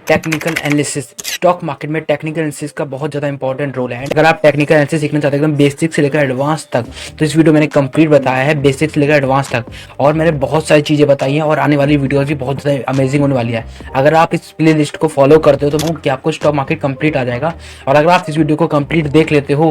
Technical analysis. Stock market में technical analysis का बहुत ज़्यादा इंपॉर्टेंट रोल है। अगर आप टेक्निकल एनालिसिस सीखना चाहते हैं एकदम बेसिक से लेकर एडवांस तक, तो इस वीडियो मैंने कंप्लीट बताया है बेसिक से लेकर एडवांस तक, और मैंने बहुत सारी चीज़ें बताई हैं और आने वाली वीडियोस भी बहुत ज़्यादा अमेजिंग होने वाली है। अगर आप इस प्ले लिस्ट को फॉलो करते हो तो कि आपको स्टॉक मार्केट कंप्लीट आ जाएगा, और अगर आप इस वीडियो को कंप्लीट देख लेते हो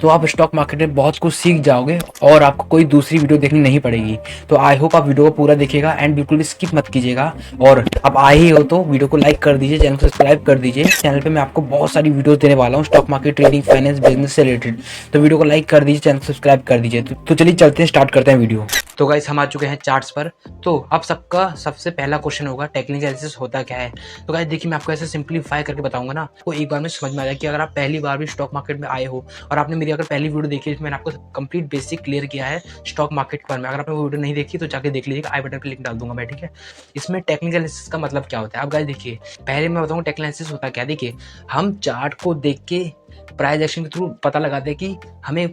तो आप स्टॉक मार्केट में बहुत कुछ सीख जाओगे और आपको कोई दूसरी वीडियो देखनी नहीं पड़ेगी। तो आई होप आप वीडियो को पूरा देखिएगा एंड बिल्कुल भी स्किप मत कीजिएगा। और आप आए ही हो तो वीडियो को लाइक कर दीजिए, चैनल को सब्सक्राइब कर दीजिए। चैनल पे मैं आपको बहुत सारी वीडियोस देने वाला हूँ stock market, trading, finance, business से रिलेटेड। तो वीडियो को लाइक कर दीजिए, चैनल को सब्सक्राइब कर दीजिए। तो चलिए चलते हैं, स्टार्ट करते हैं वीडियो। तो गाइस हम आ चुके हैं चार्ट्स पर। तो अब सबका सबसे पहला क्वेश्चन होगा टेक्निकल एनालिसिस होता क्या है। तो गाइस देखिए, मैं आपको ऐसे सिंपलीफाई करके बताऊंगा ना, तो एक बार में समझ में आ जाए कि अगर आप पहली बार भी स्टॉक मार्केट में आए हो और आपने मेरी अगर पहली वीडियो देखी है, मैंने आपको कंप्लीट बेसिक क्लियर किया है स्टॉक मार्केट के बारे में। अगर आपने वो वीडियो नहीं देखी तो जाके देख लीजिएगा, आई बटन पर लिंक डाल दूंगा मैं, ठीक है। इसमें टेक्निकल एनालिसिस का मतलब क्या होता है, अब गाइस देखिए पहले मैं बताऊंगा टेक्निकल एनालिसिस होता क्या। देखिए, हम चार्ट को देख के प्राइस एक्शन के थ्रू पता लगाते हैं कि हमें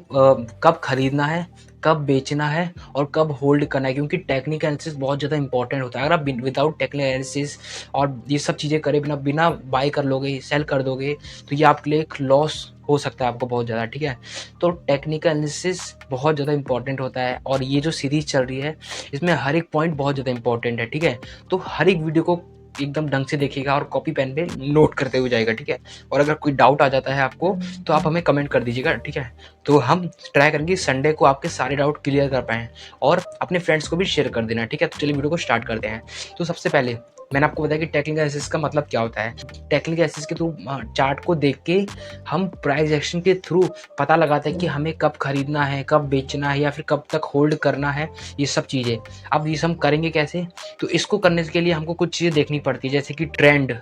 कब खरीदना है, कब बेचना है और कब होल्ड करना है, क्योंकि टेक्निकल एनालिसिस बहुत ज़्यादा इंपॉर्टेंट होता है। अगर आप विदाउट टेक्निकल एनालिसिस और ये सब चीज़ें करे बिना बिना बाय कर लोगे, सेल कर दोगे, तो ये आपके लिए एक लॉस हो सकता है आपको बहुत ज़्यादा, ठीक है। तो टेक्निकल एनालिसिस बहुत ज़्यादा इंपॉर्टेंट होता है, और ये जो सीरीज चल रही है इसमें हर एक पॉइंट बहुत ज़्यादा इंपॉर्टेंट है, ठीक है। तो हर एक वीडियो को एकदम ढंग से देखिएगा और कॉपी पेन पे नोट करते हुए जाएगा, ठीक है। और अगर कोई डाउट आ जाता है आपको तो आप हमें कमेंट कर दीजिएगा, ठीक है। तो हम ट्राई करेंगे संडे को आपके सारे डाउट क्लियर कर पाएँ, और अपने फ्रेंड्स को भी शेयर कर देना, ठीक है। तो चलिए वीडियो को स्टार्ट करते हैं। तो सबसे पहले मैंने आपको बताया कि टेक्निकल एनालिसिस का मतलब क्या होता है। टेक्निकल एनालिसिस के थ्रू चार्ट को देख के हम प्राइस एक्शन के थ्रू पता लगाते हैं कि हमें कब खरीदना है, कब बेचना है, या फिर कब तक होल्ड करना है, ये सब चीज़ें। अब ये सब हम करेंगे कैसे, तो इसको करने के लिए हमको कुछ चीज़ें देखनी पड़ती है, जैसे कि trend,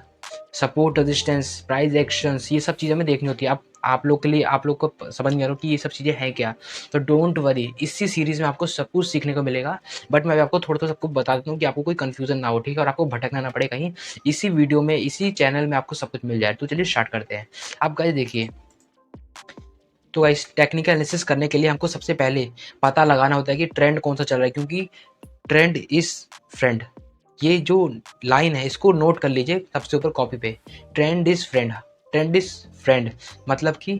support, resistance, price actions, ये सब चीज़ें हमें देखनी होती है। अब आप लोग के लिए, आप लोग को समझ में आ रहा हो कि ये सब चीज़ें हैं क्या। तो डोंट वरी, इसी सीरीज़ में आपको सब कुछ सीखने को मिलेगा, बट मैं आपको थोड़ा सबको बता देता हूँ कि आपको कोई कन्फ्यूज़न ना हो, ठीक है, और आपको भटकना ना पड़े कहीं। इसी वीडियो में, इसी चैनल में आपको सब कुछ मिल जाए। तो चलिए स्टार्ट करते हैं। आप गाइस देखिए, तो गाइस टेक्निकल एनालिसिस करने के लिए हमको सबसे पहले पता लगाना होता है कि ट्रेंड कौन सा चल रहा है, क्योंकि ट्रेंड इज फ्रेंड, ये जो लाइन है इसको नोट कर लीजिए सबसे ऊपर कॉपी पे। Trend is friend, trend is friend, मतलब कि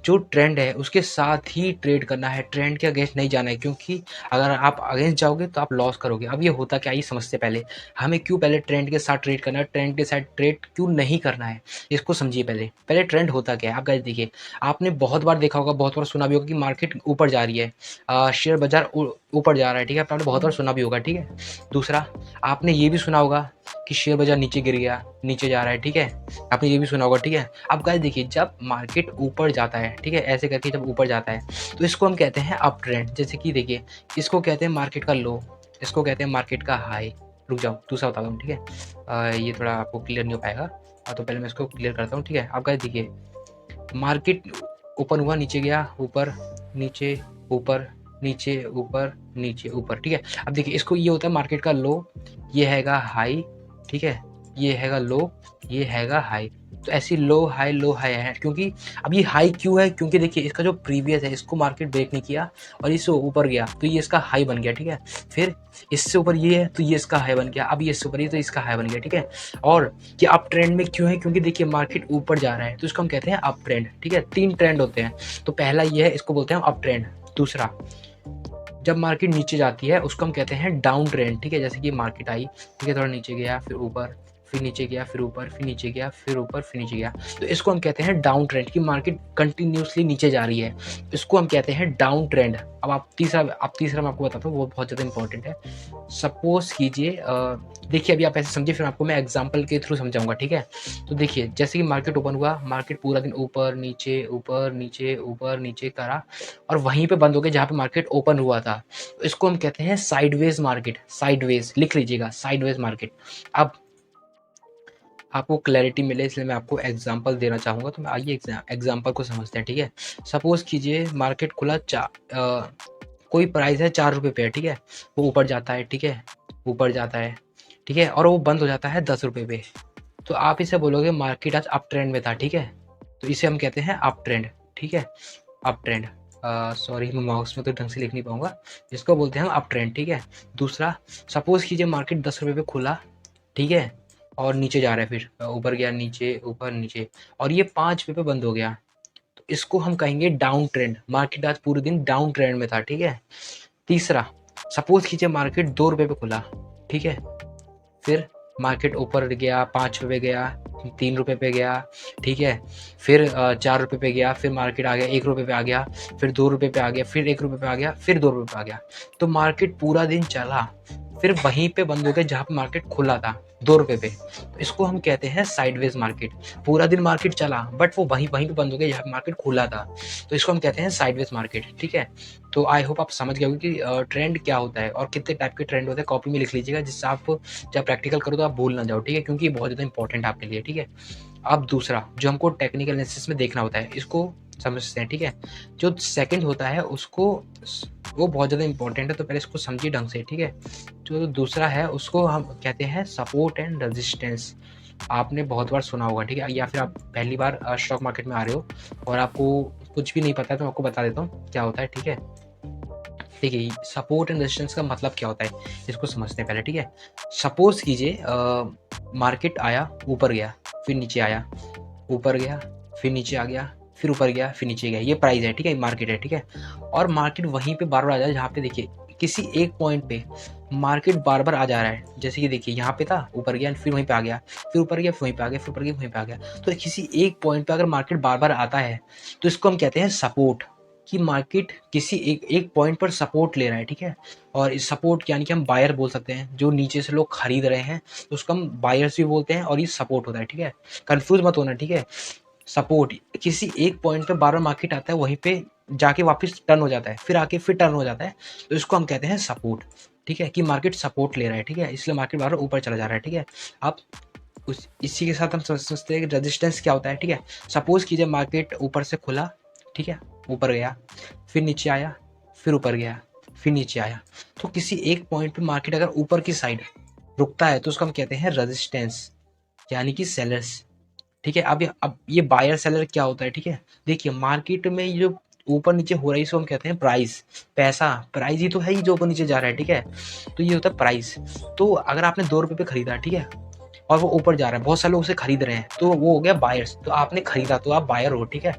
जो ट्रेंड है उसके साथ ही ट्रेड करना है, ट्रेंड के अगेंस्ट नहीं जाना है, क्योंकि अगर आप अगेंस्ट जाओगे तो आप लॉस करोगे। अब ये होता क्या, ये समझते पहले हमें क्यों पहले ट्रेंड के साथ ट्रेड करना है, ट्रेंड के साथ ट्रेड क्यों नहीं करना है, इसको समझिए। पहले पहले ट्रेंड होता क्या है। आप गाइस देखिए, आपने बहुत बार देखा होगा, बहुत बार सुना भी होगा कि मार्केट ऊपर जा रही है, शेयर बाजार ऊपर जा रहा है, ठीक है। आपने बहुत बार सुना भी होगा, ठीक है। दूसरा, आपने ये भी सुना होगा कि शेयर बाजार नीचे गिर गया, नीचे जा रहा है, ठीक है। आपने ये भी सुना होगा, ठीक है। अब गाइस देखिए, जब मार्केट ऊपर जाता है, ठीक है, ऐसे करके जब ऊपर जाता है तो इसको हम कहते हैं अप ट्रेंड। जैसे कि देखिए, इसको कहते हैं मार्केट का लो, इसको कहते हैं मार्केट का हाई। रुक जाओ, दूसरा बताता हूँ, ठीक है। ये थोड़ा आपको क्लियर नहीं हो पाएगा, तो पहले मैं इसको क्लियर करता हूँ, ठीक है। अब गाइस देखिए, मार्केट ओपन हुआ, नीचे गया, ऊपर नीचे, ऊपर नीचे, ऊपर नीचे, ऊपर, ठीक है। अब देखिए, इसको ये होता है मार्केट का लो, ये हैगा हाई, ठीक है, ये हैगा लो, ये हैगा हाई। तो ऐसी लो हाई है, क्योंकि अब ये हाई क्यों है, क्योंकि देखिए इसका जो प्रीवियस है इसको मार्केट ब्रेक नहीं किया और इससे ऊपर गया तो ये इसका हाई बन गया, ठीक है। फिर इससे ऊपर ये है तो ये इसका हाई बन गया, अब ये इससे ऊपर ये तो इसका हाई बन गया, ठीक है। और ये अप ट्रेंड में क्यों है, क्योंकि देखिए मार्केट ऊपर जा रहा है तो इसको हम कहते हैं अप ट्रेंड, ठीक है। 3 ट्रेंड होते हैं, तो पहला ये है, इसको बोलते हैं अप ट्रेंड। दूसरा, जब मार्केट नीचे जाती है उसको हम कहते हैं डाउन ट्रेंड, ठीक है। जैसे कि मार्केट आई, ठीक है, थोड़ा नीचे गया, फिर ऊपर, फिर नीचे गया, फिर ऊपर, फिर नीचे गया, फिर ऊपर, फिर नीचे गया, तो इसको हम कहते हैं डाउन ट्रेंड, की मार्केट कंटिन्यूसली नीचे जा रही है, इसको हम कहते हैं डाउन ट्रेंड। अब आप तीसरा मैं आपको बताता हूँ, वो बहुत ज़्यादा इंपॉर्टेंट है। सपोज कीजिए, देखिए अभी आप ऐसे समझिए, फिर आपको मैं एग्जांपल के थ्रू समझाऊंगा, ठीक है। तो देखिए, जैसे कि मार्केट ओपन हुआ, मार्केट पूरा दिन ऊपर नीचे, ऊपर नीचे, ऊपर नीचे करा, और वहीं पे बंद हो गया जहाँ पे मार्केट ओपन हुआ था, तो इसको हम कहते हैं साइडवेज मार्केट। साइडवेज लिख लीजिएगा, साइडवेज मार्केट। अब आपको क्लैरिटी मिले इसलिए मैं आपको एग्जांपल देना चाहूँगा, तो आइए एग्जांपल को समझते हैं, ठीक है। सपोज कीजिए मार्केट खुला, कोई प्राइस है 4 रुपये पे, ठीक है, वो ऊपर जाता है, ठीक है, ऊपर जाता है, ठीक है, और वो बंद हो जाता है 10 रुपये पे, तो आप इसे बोलोगे मार्केट आज अप ट्रेंड में था, ठीक है। तो इसे हम कहते हैं अप ट्रेंड, ठीक है, अप ट्रेंड। सॉरी, मैं माउस में तो ढंग से लिख नहीं पाऊंगा, इसको बोलते हैं हम अप ट्रेंड, ठीक है। दूसरा, सपोज कीजिए मार्केट 10 रुपये पे खुला, ठीक है, और नीचे जा रहा है, फिर ऊपर गया, नीचे, ऊपर, नीचे, और ये 5 पे बंद हो गया। तो इसको हम कहेंगे डाउन ट्रेंड। मार्केट आज पूरे दिन डाउन ट्रेंड में था, ठीक है। तीसरा, सपोज कीजिए मार्केट 2 रुपये पे खुला, ठीक है, फिर मार्केट ऊपर गया, 5 रुपये गया, 3 रुपये पे गया, ठीक है, फिर 4 रुपये पे गया, फिर मार्केट आ गया 1 रुपये पे आ गया, फिर 2 रुपये पे आ गया, फिर 1 रुपये पे आ गया, फिर 2 रुपये पे आ गया। तो मार्केट पूरा दिन चला, फिर वहीं पे बंद हो गया जहाँ पे मार्केट खुला था, 2 रुपये पे। तो इसको हम कहते हैं साइडवेज मार्केट। पूरा दिन मार्केट चला बट वो वहीं वहीं पे बंद हो गया जहाँ पे मार्केट खुला था, तो इसको हम कहते हैं साइडवेज मार्केट, ठीक है। तो आई होप आप समझ गए होंगे कि ट्रेंड क्या होता है और कितने टाइप के ट्रेंड होते हैं। कॉपी में लिख लीजिएगा, जिससे आप जब प्रैक्टिकल करो तो आप भूल ना जाओ, ठीक है, क्योंकि ये बहुत ज़्यादा इंपॉर्टेंट है आपके लिए, ठीक है। अब दूसरा जो हमको टेक्निकल एनालिसिस में देखना होता है, इसको समझते हैं, ठीक है। जो सेकंड होता है उसको, वो बहुत ज़्यादा इंपॉर्टेंट है, तो पहले इसको समझिए ढंग से, ठीक है। जो दूसरा है उसको हम कहते हैं सपोर्ट एंड रेजिस्टेंस। आपने बहुत बार सुना होगा, ठीक है, या फिर आप पहली बार स्टॉक मार्केट में आ रहे हो और आपको कुछ भी नहीं पता है, तो मैं आपको बता देता हूँ क्या होता है, ठीक है। देखिए, सपोर्ट एंड रेजिस्टेंस का मतलब क्या होता है, इसको समझते हैं पहले, ठीक है। सपोज कीजिए मार्केट आया, ऊपर गया, फिर नीचे आया, ऊपर गया, फिर नीचे आ गया, फिर ऊपर गया, फिर नीचे गया, ये प्राइस है, ठीक है, मार्केट है, ठीक है। और मार्केट वहीं पे बार बार आ जाए जहाँ पे देखिए किसी एक पॉइंट पे मार्केट बार बार आ जा रहा है। जैसे कि देखिए यहाँ पे था, ऊपर गया, फिर वहीं पे आ गया, फिर ऊपर गया, फिर वहीं पे आ गया, फिर ऊपर गया, वहीं पे आ गया। तो किसी एक पॉइंट पे अगर मार्केट बार बार आता है तो इसको हम कहते हैं सपोर्ट। कि मार्केट किसी एक पॉइंट पर सपोर्ट ले रहा है, ठीक है। और इस सपोर्ट यानी कि हम बायर बोल सकते हैं, जो नीचे से लोग खरीद रहे हैं तो उसको हम बायर्स भी बोलते हैं, और ये सपोर्ट होता है, ठीक है। कंफ्यूज मत होना, ठीक है। सपोर्ट किसी एक पॉइंट पे बार बार मार्केट आता है, वहीं पे जाके वापस टर्न हो जाता है, फिर आके फिर टर्न हो जाता है, तो इसको हम कहते हैं सपोर्ट, ठीक है। कि मार्केट सपोर्ट ले रहा है, ठीक है, इसलिए मार्केट बार बार ऊपर चला जा रहा है, ठीक है। अब उस इसी के साथ हम समझते हैं कि रेजिस्टेंस क्या होता है, ठीक है। सपोज कीजिए मार्केट ऊपर से खुला, ठीक है, ऊपर गया, फिर नीचे आया, फिर ऊपर गया, फिर नीचे आया। तो किसी एक पॉइंट पे मार्केट अगर ऊपर की साइड रुकता है तो उसको हम कहते हैं रेजिस्टेंस, यानी कि सेलर्स, ठीक है। अब ये बायर सेलर क्या होता है, ठीक है। देखिए मार्केट में ये जो ऊपर नीचे हो रहा है इसको हम कहते हैं प्राइस। पैसा, प्राइस ही तो है ही जो ऊपर नीचे जा रहा है, ठीक है। तो ये होता है प्राइस। तो अगर आपने 2 रुपये पे खरीदा, ठीक है, और वो ऊपर जा रहा है, बहुत सारे लोग उसे खरीद रहे हैं, तो वो हो गया बायर्स। तो आपने खरीदा तो आप बायर हो, ठीक है,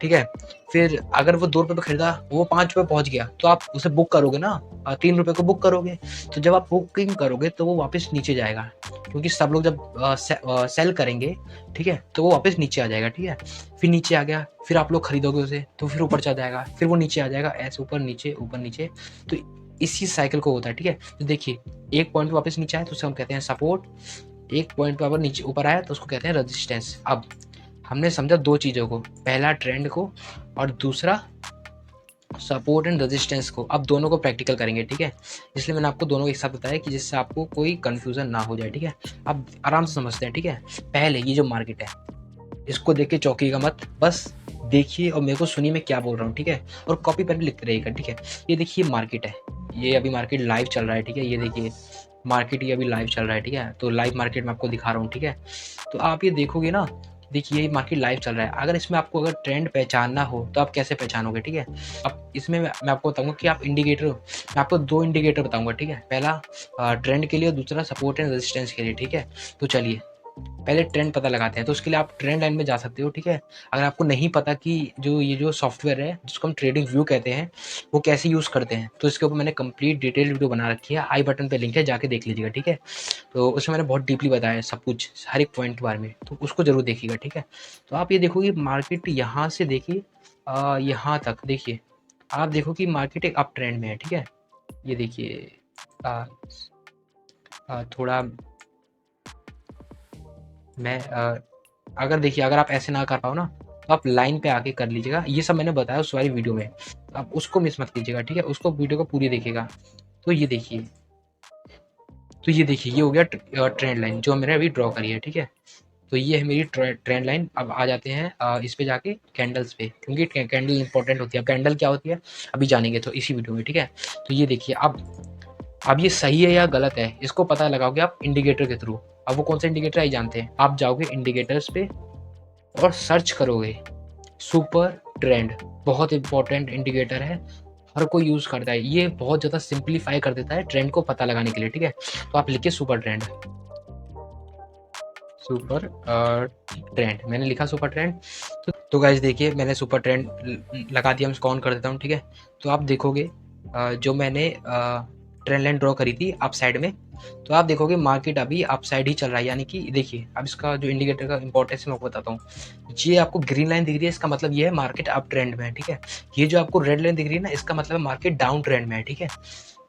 ठीक है। फिर अगर वो 2 रुपये पे खरीदा, वो 5 रुपये पहुंच गया, तो आप उसे बुक करोगे ना, 3 रुपये को बुक करोगे। तो जब आप बुकिंग करोगे तो वो वापस नीचे जाएगा, क्योंकि सब लोग जब सेल करेंगे, ठीक है, तो वो वापस नीचे आ जाएगा, ठीक है। फिर नीचे आ गया, फिर आप लोग खरीदोगे उसे, तो फिर ऊपर चला जाएगा, फिर वो नीचे आ जाएगा, ऐसे ऊपर नीचे, ऊपर नीचे। तो इसी साइकिल को होता है, ठीक है। तो देखिए एक पॉइंट पे वापस नीचे आए तो उसे हम कहते हैं सपोर्ट, एक पॉइंट पे अगर नीचे ऊपर आया तो उसको कहते हैं रेजिस्टेंस। अब हमने समझा दो चीज़ों को, पहला ट्रेंड को और दूसरा सपोर्ट एंड रेजिस्टेंस को। अब दोनों को प्रैक्टिकल करेंगे, ठीक है। इसलिए मैंने आपको दोनों एक साथ बताया कि जिससे आपको कोई कन्फ्यूज़न ना हो जाए, ठीक है। अब आराम से समझते हैं, ठीक है। पहले ये जो मार्केट है इसको देख के चौंकिएगा मत, बस देखिए और मेरे को सुनिए मैं क्या बोल रहा हूँ, ठीक है। और कॉपी पेन लिखते रहिएगा, ठीक है। ये देखिए मार्केट है, ये अभी मार्केट लाइव चल रहा है, ठीक है। ये देखिए मार्केट ये अभी लाइव चल रहा है, ठीक है। तो लाइव मार्केट में आपको दिखा रहा हूँ, ठीक है। तो आप ये देखोगे ना, देखिए ये मार्केट लाइव चल रहा है। अगर इसमें आपको अगर ट्रेंड पहचानना हो तो आप कैसे पहचानोगे, ठीक है। अब इसमें मैं आपको बताऊंगा कि आप इंडिकेटर, मैं आपको 2 इंडिकेटर बताऊंगा, ठीक है। पहला ट्रेंड के लिए और दूसरा सपोर्ट एंड रेजिस्टेंस के लिए, ठीक है। तो चलिए पहले ट्रेंड पता लगाते हैं। तो उसके लिए आप ट्रेंड लाइन में जा सकते हो, ठीक है। अगर आपको नहीं पता कि ये जो सॉफ्टवेयर है जिसको हम ट्रेडिंग व्यू कहते हैं वो कैसे यूज़ करते हैं, तो इसके ऊपर मैंने कंप्लीट डिटेल वीडियो बना रखी है, आई बटन पे लिंक है, जाके देख लीजिएगा, ठीक है। तो उसमें मैंने बहुत डीपली बताया है सब कुछ, हर एक पॉइंट के बारे में, तो उसको जरूर देखिएगा, ठीक है। तो आप ये देखोगे मार्केट यहाँ से देखिए यहाँ तक देखिए, आप देखो कि मार्केट एक अप ट्रेंड में है, ठीक है। ये देखिए थोड़ा मैं अगर देखिए अगर आप ऐसे ना कर पाओ ना तो आप लाइन पे आके कर लीजिएगा। ये सब मैंने बताया उस वाली वीडियो में, तो आप उसको मिस मत कीजिएगा, ठीक है। उसको वीडियो को पूरी देखिएगा। तो ये देखिए, तो ये देखिए ये हो गया ट्रेंड लाइन जो मैंने अभी ड्रॉ करी है, ठीक है। तो ये है मेरी ट्रेंड लाइन। अब आ जाते हैं इस पे जाके कैंडल्स पे, क्योंकि कैंडल इंपॉर्टेंट होती है। अब कैंडल क्या होती है अभी जानेंगे तो इसी वीडियो में, ठीक है। तो ये देखिए अब ये सही है या गलत है इसको पता लगाओगे आप इंडिकेटर के थ्रू। अब वो कौन सा इंडिकेटर है जानते हैं, आप जाओगे इंडिकेटर्स पे और सर्च करोगे सुपर ट्रेंड, बहुत इंपॉर्टेंट इंडिकेटर है, हर कोई यूज़ करता है। ये बहुत ज़्यादा सिंप्लीफाई कर देता है ट्रेंड को पता लगाने के लिए, ठीक है। तो आप लिखिए सुपर ट्रेंड। सुपर ट्रेंड, मैंने लिखा सुपर ट्रेंड। तो गाइस देखिए मैंने सुपर ट्रेंड लगा दिया, मैं इसको ऑन कर देता हूँ, ठीक है। तो आप देखोगे जो मैंने ट्रेंड लाइन ड्रॉ करी थी अप साइड में, तो आप देखोगे मार्केट अभी अप साइड ही चल रहा है, यानी कि देखिए अब इसका जो इंडिकेटर का इंपॉर्टेंस मैं आपको बताता हूँ। ये आपको ग्रीन लाइन दिख रही है, इसका मतलब ये है मार्केट अप ट्रेंड में है, ठीक है। ये जो आपको रेड लाइन दिख रही है ना, इसका मतलब मार्केट डाउन ट्रेंड में है, ठीक है।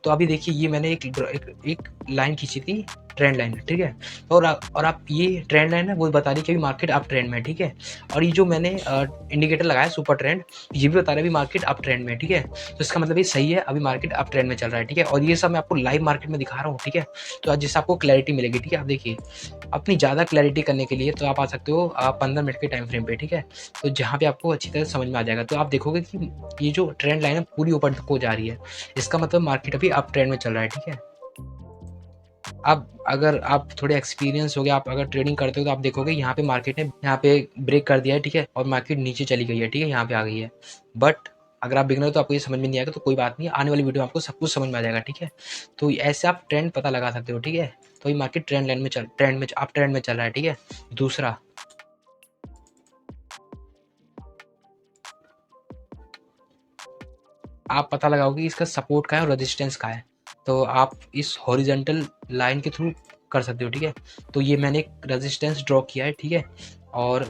तो अभी देखिए ये मैंने एक लाइन खींची थी, ट्रेंड लाइन, ठीक है। और आप ये ट्रेंड लाइन है वो बता रही है कि अभी मार्केट अप ट्रेंड में है, ठीक है। और ये जो मैंने इंडिकेटर लगाया सुपर ट्रेंड, ये भी बता रहा है अभी मार्केट अप ट्रेंड में है, ठीक है। तो इसका मतलब ये सही है, अभी मार्केट अप ट्रेंड में चल रहा है, ठीक है। और ये सब मैं आपको लाइव मार्केट में दिखा रहा हूँ, ठीक है। तो आज जिससे आपको क्लैरिटी मिलेगी, ठीक है। आप देखिए अपनी ज़्यादा क्लैरिटी करने के लिए तो आप आ सकते हो 15 मिनट के टाइम फ्रेम पे, ठीक है। तो जहाँ पे आपको अच्छी तरह समझ में आ जाएगा, तो आप देखोगे कि ये जो ट्रेंड लाइन है पूरी ऊपर तक को जा रही है, इसका मतलब मार्केट अभी अप ट्रेंड में चल रहा है, ठीक है। अब अगर आप थोड़े एक्सपीरियंस हो गया, आप अगर ट्रेडिंग करते हो तो आप देखोगे यहाँ पे मार्केट ने यहाँ पे ब्रेक कर दिया है, ठीक है। और मार्केट नीचे चली गई है, ठीक है, यहाँ पे आ गई है। बट अगर आप बिगनर हो तो आपको ये समझ में नहीं आएगा, तो कोई बात नहीं, आने वाली वीडियो में आपको सब कुछ समझ में आ जाएगा, ठीक है। तो ऐसे आप ट्रेंड पता लगा सकते हो, ठीक है। तो ये मार्केट ट्रेंड लाइन में चल आप ट्रेंड में चल रहा है, ठीक है। दूसरा आप पता लगाओगे कि इसका सपोर्ट का है और रेजिस्टेंस का है, तो आप इस हॉरिजॉन्टल लाइन के थ्रू कर सकते हो, ठीक है। तो ये मैंने एक रेजिस्टेंस ड्रॉ किया है, ठीक है। और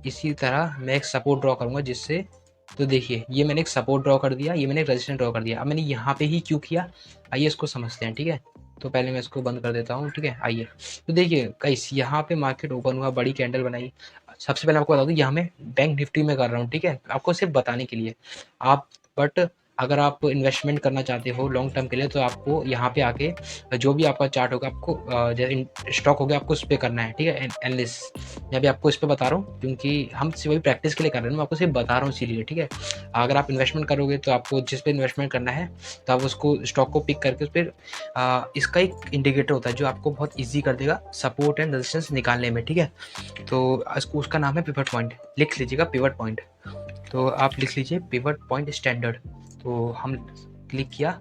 इसी तरह मैं एक सपोर्ट ड्रॉ करूंगा जिससे, तो देखिए ये मैंने एक सपोर्ट ड्रॉ कर दिया, ये मैंने एक रेजिस्टेंस ड्रॉ कर दिया। अब मैंने यहाँ पे ही क्यों किया, आइए इसको समझते हैं, ठीक है। तो पहले मैं इसको बंद कर देता हूँ, ठीक है। आइए तो देखिए गाइस यहाँ पे मार्केट ओपन हुआ, बड़ी कैंडल बनाई। सबसे पहले आपको बता दूँ यहाँ मैं बैंक निफ्टी में कर रहा हूँ, ठीक है, आपको सिर्फ बताने के लिए। आप बट अगर आप इन्वेस्टमेंट करना चाहते हो लॉन्ग टर्म के लिए, तो आपको यहाँ पे आके जो भी आपका चार्ट होगा, आपको जैसे स्टॉक हो गया, आपको उस पर करना है, ठीक है। एनालिसिस मैं भी आपको इस पर बता रहा हूँ, क्योंकि हम सिर्फ वही प्रैक्टिस के लिए कर रहे हैं, मैं आपको सिर्फ बता रहा हूँ इसीलिए, ठीक है। अगर आप इन्वेस्टमेंट करोगे तो आपको जिस पे इन्वेस्टमेंट करना है, तो आप उसको स्टॉक को पिक करके उस पर इसका एक इंडिकेटर होता है जो आपको बहुत ईजी कर देगा सपोर्ट एंड रेजिस्टेंस निकालने में, ठीक है। तो उसका नाम है पिवट पॉइंट, लिख लीजिएगा पिवट पॉइंट। तो आप लिख लीजिए पिवट पॉइंट स्टैंडर्ड। तो हम क्लिक किया,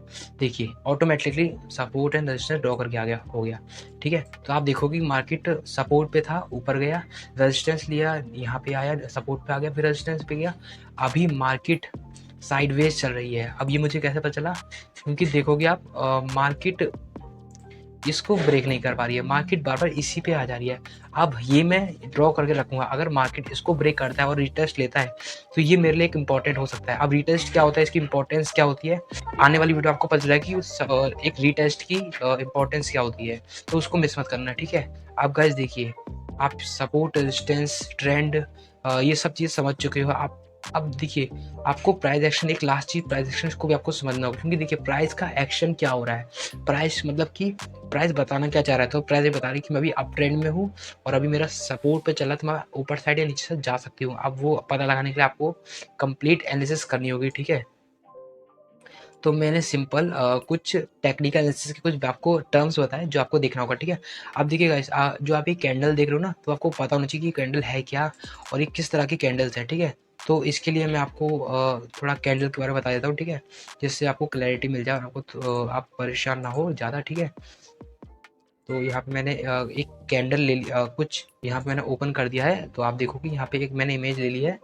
देखिए automatically support and resistance draw करके आ गया, हो गया, ठीक है। तो आप देखोगे मार्केट सपोर्ट पे था, ऊपर गया, रेजिस्टेंस लिया, यहाँ पे आया, सपोर्ट पे आ गया, फिर रेजिस्टेंस पे गया। अभी मार्केट साइडवेज चल रही है। अब ये मुझे कैसे पता चला, क्योंकि देखोगे आप मार्केट इसको ब्रेक नहीं कर पा रही है, मार्केट बार बार इसी पे आ जा रही है। अब ये मैं ड्रॉ करके रखूंगा, अगर मार्केट इसको ब्रेक करता है और रिटेस्ट लेता है, तो ये मेरे लिए एक इंपॉर्टेंट हो सकता है। अब रिटेस्ट क्या होता है, इसकी इंपॉर्टेंस क्या होती है, आने वाली वीडियो आपको पता चलेगा कि एक रिटेस्ट की इंपॉर्टेंस क्या होती है, तो उसको मिस मत करना, ठीक है। आप गाइस देखिए, आप सपोर्ट रेजिस्टेंस ट्रेंड ये सब चीज़ समझ चुके हो आप। अब देखिए आपको प्राइस एक्शन, एक लास्ट चीज प्राइस एक्शन को भी आपको समझना होगा, क्योंकि देखिए प्राइस का एक्शन क्या हो रहा है। प्राइस मतलब कि प्राइस बताना क्या चाह रहा है, तो प्राइस बता रही कि मैं अभी अप ट्रेंड में हूँ और अभी मेरा सपोर्ट पे चला, तो मैं ऊपर साइड या नीचे से जा सकती हूँ। अब वो पता लगाने के लिए आपको कंप्लीट एनालिसिस करनी होगी, ठीक है। तो मैंने सिंपल कुछ टेक्निकल एनालिसिस के कुछ आपको टर्म्स बताए जो आपको देखना होगा, ठीक है। अब देखिए गाइस जो आप ये कैंडल देख रहे हो ना, तो आपको पता होना चाहिए कि कैंडल है क्या और ये किस तरह की कैंडल्स है, ठीक है। तो इसके लिए मैं आपको थोड़ा कैंडल के बारे में बता देता हूँ, ठीक है, जिससे आपको क्लैरिटी मिल जाए और आपको आप परेशान ना हो ज़्यादा, ठीक है। तो यहाँ पे मैंने एक कैंडल ले लिया, कुछ यहाँ पे मैंने ओपन कर दिया है। तो आप देखो कि यहाँ पे एक मैंने इमेज ले ली है,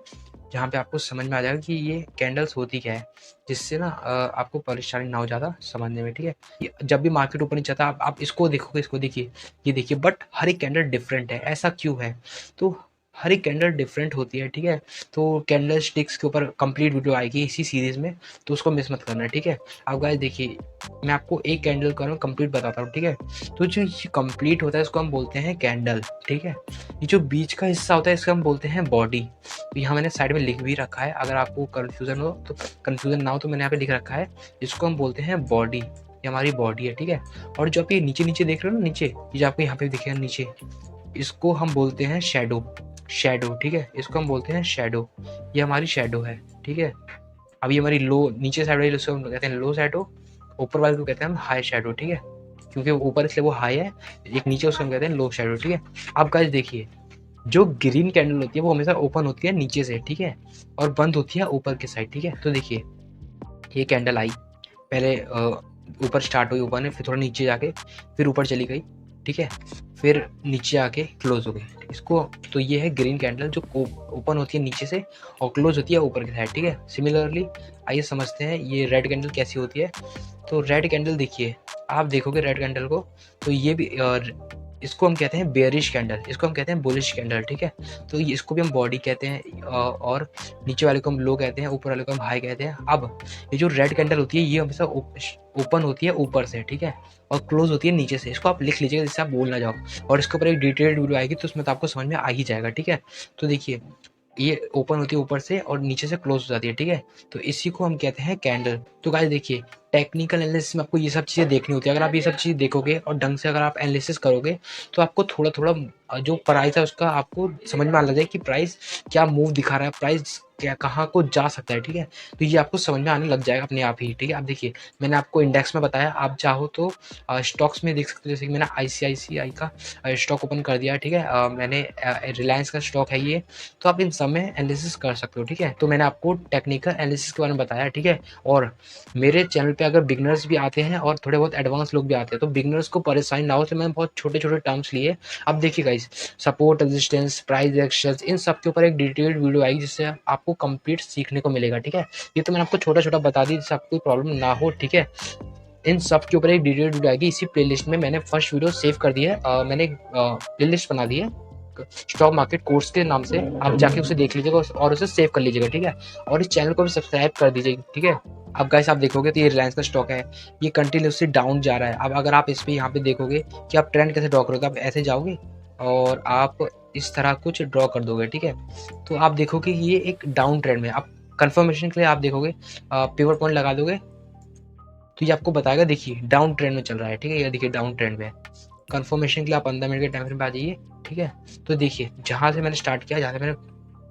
जहाँ पे आपको समझ में आ जाएगा कि ये कैंडल्स होती क्या है, जिससे ना आपको परेशानी ना हो ज़्यादा समझने में, ठीक है। जब भी मार्केट ऊपर नहीं जाता, आप इसको देखोगे, इसको देखिए, ये देखिए, बट हर एक कैंडल डिफरेंट है, ऐसा क्यों है, तो हर एक कैंडल डिफरेंट होती है, ठीक है। तो कैंडल स्टिक्स के ऊपर कंप्लीट वीडियो आएगी इसी सीरीज में, तो उसको मिस मत करना, ठीक है। आप गाइस देखिए, मैं आपको एक कैंडल का कंप्लीट बताता हूँ, ठीक है। तो जो कंप्लीट होता है इसको हम बोलते हैं कैंडल, ठीक है। ये जो बीच का हिस्सा होता है इसको हम बोलते हैं बॉडी। तो यहाँ मैंने साइड में लिख भी रखा है, अगर आपको कन्फ्यूजन हो तो, कन्फ्यूजन ना हो तो मैंने यहाँ पे लिख रखा है, इसको हम बोलते हैं बॉडी, ये हमारी बॉडी है, ठीक है। और जो आप ये नीचे नीचे देख रहे हो ना, नीचे ये जो आपको यहाँ पे दिखेगा नीचे, इसको हम बोलते हैं शेडो, शेडो, ठीक है, इसको हम बोलते हैं शेडो, ये हमारी शेडो है, ठीक है। अब ये हमारी लो नीचे साइड वाली इसको हम कहते हैं लो शेडो, ऊपर वाले को कहते हैं हम हाई शेडो, ठीक है, क्योंकि ऊपर इसलिए वो हाई है, एक नीचे उसको हम कहते हैं लो शेडो, ठीक है। अब गाइस देखिए, जो ग्रीन कैंडल होती है वो हमेशा ओपन होती है नीचे से, ठीक है, और बंद होती है ऊपर के साइड, ठीक है। तो देखिए ये कैंडल आई, पहले ऊपर स्टार्ट हुई, ऊपर ने, फिर थोड़ा नीचे जाके फिर ऊपर चली गई, ठीक ठीक है, फिर नीचे आके क्लोज हो गई इसको। तो ये है ग्रीन कैंडल जो ओपन होती है नीचे से और क्लोज होती है ऊपर की साइड, ठीक है। सिमिलरली आइए समझते हैं ये रेड कैंडल कैसी होती है। तो रेड कैंडल देखिए, आप देखोगे रेड कैंडल को, तो ये भी इसको हम कहते हैं बेयरिश कैंडल, इसको हम कहते हैं बुलिश कैंडल, ठीक है। तो इसको भी हम बॉडी कहते हैं और नीचे वाले को हम लो कहते हैं, ऊपर वाले को हम हाई कहते हैं। अब ये जो रेड कैंडल होती है ये हमेशा ओपन होती है ऊपर से, ठीक है, और क्लोज होती है नीचे से। इसको आप लिख लीजिएगा जिससे आप भूल ना जाओ, और इसके ऊपर एक डिटेल्ड वीडियो आएगी तो उसमें तो आपको समझ में आ ही जाएगा, ठीक है। तो देखिए ये ओपन होती है ऊपर से और नीचे से क्लोज हो जाती है, ठीक है। तो इसी को हम कहते हैं कैंडल। तो गाइस देखिए, टेक्निकल एनालिसिस में आपको ये सब चीज़ें देखनी होती है। अगर आप ये सब चीज़ देखोगे और ढंग से अगर आप एनालिसिस करोगे तो आपको थोड़ा थोड़ा जो प्राइस है उसका आपको समझ में आ लग जाए कि प्राइस क्या मूव दिखा रहा है, प्राइस क्या कहाँ को जा सकता है, ठीक है। तो ये आपको समझ में आने लग जाएगा अपने आप ही, ठीक है। आप देखिए मैंने आपको इंडेक्स में बताया, आप चाहो तो स्टॉक्स में देख सकते हो। जैसे कि मैंने ICICI का स्टॉक ओपन कर दिया, ठीक है। मैंने रिलायंस का स्टॉक है ये, तो आप इन सब में एनालिसिस कर सकते हो, ठीक है। तो मैंने आपको टेक्निकल एनालिसिस के बारे में बताया, ठीक है। और मेरे चैनल पे अगर बिगनर्स भी आते हैं और थोड़े बहुत एडवांस लोग भी आते हैं, तो बिगनर्स को परेशानी ना हो तो मैंने बहुत छोटे छोटे टर्म्स लिए। अब देखिए guys, support, resistance, price actions, इन सब के ऊपर एक डिटेल्ड वीडियो आएगी जिससे आपको कंप्लीट सीखने को मिलेगा, ठीक है। ये तो मैंने आपको छोटा छोटा बता दी जिससे आपको कोई प्रॉब्लम ना हो, ठीक है। इन सब के ऊपर एक डिटेल्ड वीडियो आएगी इसी प्लेलिस्ट में। मैंने फर्स्ट वीडियो सेव कर दी है, मैंने एक प्लेलिस्ट बना दी है स्टॉक मार्केट कोर्स के नाम से। आप जाके उसे देख लीजिएगा और उसे सेव कर लीजिएगा, ठीक है। और इस चैनल को भी सब्सक्राइब कर दीजिएगा, ठीक है। अब गाइस आप देखोगे तो ये रिलायंस का स्टॉक है, ये कंटिन्यूसली डाउन जा रहा है। अब अगर आप इस पे यहाँ पे देखोगे कि आप ट्रेंड कैसे ड्रॉ करोगे, आप ऐसे जाओगे और आप इस तरह कुछ ड्रॉ कर दोगे, ठीक है। तो आप देखोगे ये एक डाउन ट्रेंड में। आप कंफर्मेशन के लिए आप देखोगे पिवट पॉइंट लगा दोगे तो ये आपको बताएगा देखिए डाउन ट्रेंड में चल रहा है, ठीक है। ये देखिए डाउन ट्रेंड में। कंफर्मेशन के लिए आप 15 मिनट के टाइम फ्रेम पे आ जाइए, ठीक है। तो देखिए जहाँ से मैंने स्टार्ट किया, जहाँ से मैंने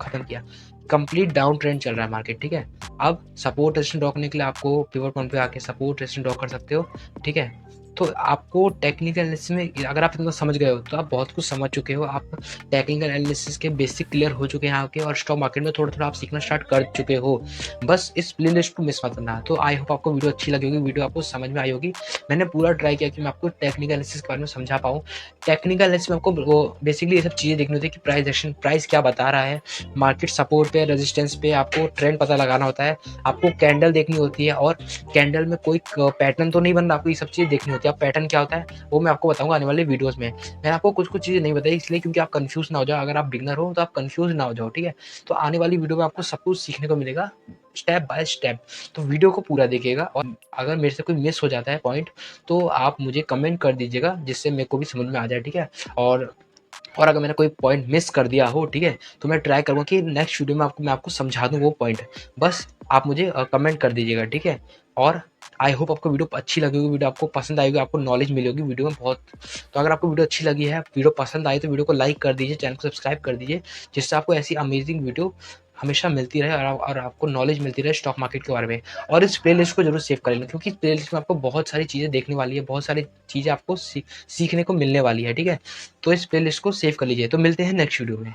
खत्म किया, कंप्लीट डाउन ट्रेंड चल रहा है मार्केट, ठीक है। अब सपोर्ट रेजिस्टेंस ड्रॉ करने के लिए आपको पिवट पॉइंट पे आके सपोर्ट रेजिस्टेंस ड्रॉ कर सकते हो, ठीक है। तो आपको टेक्निकल एनालिसिस में अगर आप इतना समझ गए हो तो आप बहुत कुछ समझ चुके हो। आप टेक्निकल एनालिसिस के बेसिक क्लियर हो चुके हैं आपके, और स्टॉक मार्केट में थोड़ा थोड़ा आप सीखना स्टार्ट कर चुके हो। बस इस प्लेलिस्ट को मिस मत करना। तो आई होप आपको वीडियो अच्छी लगी होगी, वीडियो आपको समझ में आई होगी। मैंने पूरा ट्राई किया कि मैं आपको टेक्निकल एनालिसिस के बारे में समझा पाऊँ। टेक्निकल एनालिसिस में आपको वो बेसिकली ये सब चीज़ें देखनी होती है कि प्राइस एक्शन, प्राइस क्या बता रहा है, मार्केट सपोर्ट पे, रेजिस्टेंस पे आपको ट्रेंड पता लगाना होता है, आपको कैंडल देखनी होती है, और कैंडल में कोई पैटर्न तो नहीं बन रहा, आपको ये सब चीज़ें देखनी होती है। अब पैटर्न क्या होता है वो मैं आपको बताऊंगा आने वाले वीडियोस में। मैंने आपको कुछ कुछ चीज़ें नहीं बताई इसलिए क्योंकि आप कंफ्यूज ना हो जाओ। अगर आप बिगनर हो तो आप कंफ्यूज ना हो जाओ, ठीक है। तो आने वाली वीडियो में आपको सब कुछ सीखने को मिलेगा स्टेप बाय स्टेप। तो वीडियो को पूरा देखिएगा, और अगर मेरे से कोई मिस हो जाता है पॉइंट तो आप मुझे कमेंट कर दीजिएगा जिससे मेरे को भी समझ में आ जाए, ठीक है। और अगर मैंने कोई पॉइंट मिस कर दिया हो, ठीक है, तो मैं ट्राई करूँगा कि नेक्स्ट वीडियो में मैं आपको समझा दूँ वो पॉइंट। बस आप मुझे कमेंट कर दीजिएगा, ठीक है। और आई होप आपको वीडियो अच्छी लगी होगी, वीडियो आपको पसंद आएगी, आपको नॉलेज मिली होगी वीडियो में बहुत। तो अगर आपको वीडियो अच्छी लगी है, वीडियो पसंद आई, तो वीडियो को लाइक कर दीजिए, चैनल को सब्सक्राइब कर दीजिए, जिससे आपको ऐसी अमेजिंग वीडियो हमेशा मिलती रहे और आपको नॉलेज मिलती रहे स्टॉक मार्केट के बारे में। और इस प्लेलिस्ट को जरूर सेव कर लेना क्योंकि इस प्लेलिस्ट में आपको बहुत सारी चीज़ें देखने वाली है, बहुत सारी चीज़ें आपको सीखने को मिलने वाली है, ठीक है। तो इस प्लेलिस्ट को सेव कर लीजिए। तो मिलते हैं नेक्स्ट वीडियो में।